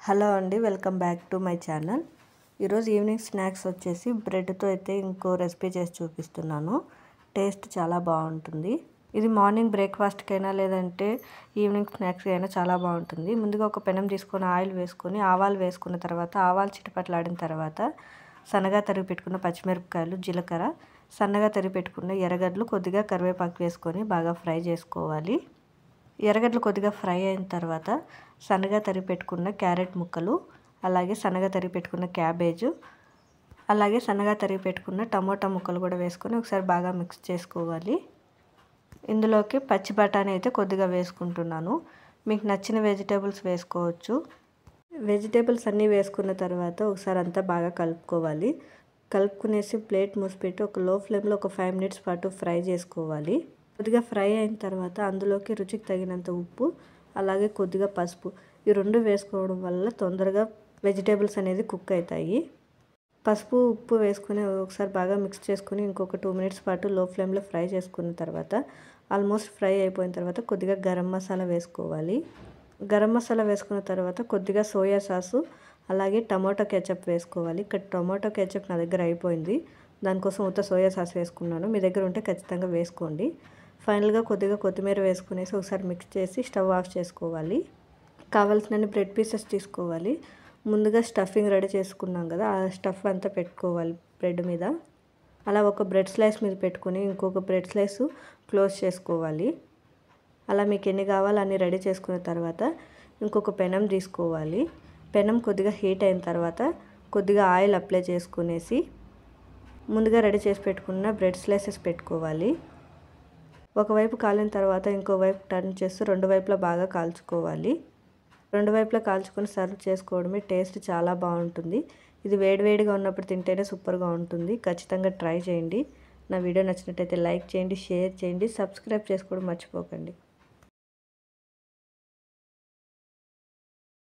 Hello అండి, welcome back to my channel. ఈరోజు evening snacks వచ్చేసి బ్రెడ్తో అయితే ఇంకో రెసిపీ చేసి చూపిస్తున్నాను. టేస్ట్ చాలా బాగుంటుంది. ఇది మార్నింగ్ బ్రేక్ఫాస్ట్కైనా లేదంటే ఈవినింగ్ స్నాక్స్ అయినా చాలా బాగుంటుంది. ముందుగా ఒక పెనం తీసుకొని ఆయిల్ వేసుకొని ఆవాలు వేసుకున్న తర్వాత ఆవాలు చిటపట్లాడిన తర్వాత సన్నగా తరిగి పెట్టుకున్న పచ్చిమిరపకాయలు, జీలకర్ర, సన్నగా తరిగి పెట్టుకున్న ఎర్రగడ్డలు, కొద్దిగా కరివేపాకు వేసుకొని బాగా ఫ్రై చేసుకోవాలి. ఎర్రగడ్డలు కొద్దిగా ఫ్రై అయిన తర్వాత సన్నగా తరిగి పెట్టుకున్న క్యారెట్ ముక్కలు, అలాగే సన్నగా తరిగి పెట్టుకున్న క్యాబేజు, అలాగే సన్నగా తరిగి పెట్టుకున్న టమోటా ముక్కలు కూడా వేసుకొని ఒకసారి బాగా మిక్స్ చేసుకోవాలి. ఇందులోకి పచ్చి బఠానీ అయితే కొద్దిగా వేసుకుంటున్నాను. మీకు నచ్చిన వెజిటేబుల్స్ వేసుకోవచ్చు. వెజిటేబుల్స్ అన్నీ వేసుకున్న తర్వాత ఒకసారి అంతా బాగా కలుపుకోవాలి. కలుపుకునేసి ప్లేట్ మూసిపెట్టి ఒక లో ఫ్లేమ్లో ఒక 5 minutes పాటు ఫ్రై చేసుకోవాలి. కొద్దిగా ఫ్రై అయిన తర్వాత అందులోకి రుచికి తగినంత ఉప్పు, అలాగే కొద్దిగా పసుపు, ఈ రెండు వేసుకోవడం వల్ల తొందరగా వెజిటేబుల్స్ అనేది కుక్ అవుతాయి. పసుపు, ఉప్పు వేసుకుని ఒకసారి బాగా మిక్స్ చేసుకుని ఇంకొక 2 minutes పాటు లో ఫ్లేమ్లో ఫ్రై చేసుకున్న తర్వాత ఆల్మోస్ట్ ఫ్రై అయిపోయిన తర్వాత కొద్దిగా గరం మసాలా వేసుకోవాలి. గరం మసాలా వేసుకున్న తర్వాత కొద్దిగా సోయా సాసు, అలాగే టమాటో కెచప్ వేసుకోవాలి. ఇక్కడ టమాటో కెచప్ నా దగ్గర అయిపోయింది, దానికోసం ఉత్త సోయా సాస్ వేసుకున్నాను. మీ దగ్గర ఉంటే ఖచ్చితంగా వేసుకోండి. ఫైనల్గా కొద్దిగా కొత్తిమీర వేసుకునేసి ఒకసారి మిక్స్ చేసి స్టవ్ ఆఫ్ చేసుకోవాలి. కావాల్సినన్ని బ్రెడ్ పీసెస్ తీసుకోవాలి. ముందుగా స్టఫింగ్ రెడీ చేసుకున్నాం కదా, ఆ స్టఫ్ అంతా పెట్టుకోవాలి బ్రెడ్ మీద. అలా ఒక బ్రెడ్ స్లైస్ మీద పెట్టుకుని ఇంకొక బ్రెడ్ స్లైస్ క్లోజ్ చేసుకోవాలి. అలా మీకు ఎన్ని కావాలో అన్ని రెడీ చేసుకున్న తర్వాత ఇంకొక పెనం తీసుకోవాలి. పెనం కొద్దిగా హీట్ అయిన తర్వాత కొద్దిగా ఆయిల్ అప్లై చేసుకునేసి ముందుగా రెడీ చేసి పెట్టుకున్న బ్రెడ్ స్లైసెస్ పెట్టుకోవాలి. ఒకవైపు కాలిన తర్వాత ఇంకో వైపు టర్న్ చేస్తూ రెండు వైపులా బాగా కాల్చుకోవాలి. రెండు వైపులా కాల్చుకొని సర్వ్ చేసుకోవడమే టేస్ట్ చాలా బాగుంటుంది. ఇది వేడివేడిగా ఉన్నప్పుడు తింటేనే సూపర్గా ఉంటుంది. ఖచ్చితంగా ట్రై చేయండి. నా వీడియో నచ్చినట్టయితే లైక్ చేయండి, షేర్ చేయండి, సబ్స్క్రైబ్ చేసుకోవడం మర్చిపోకండి.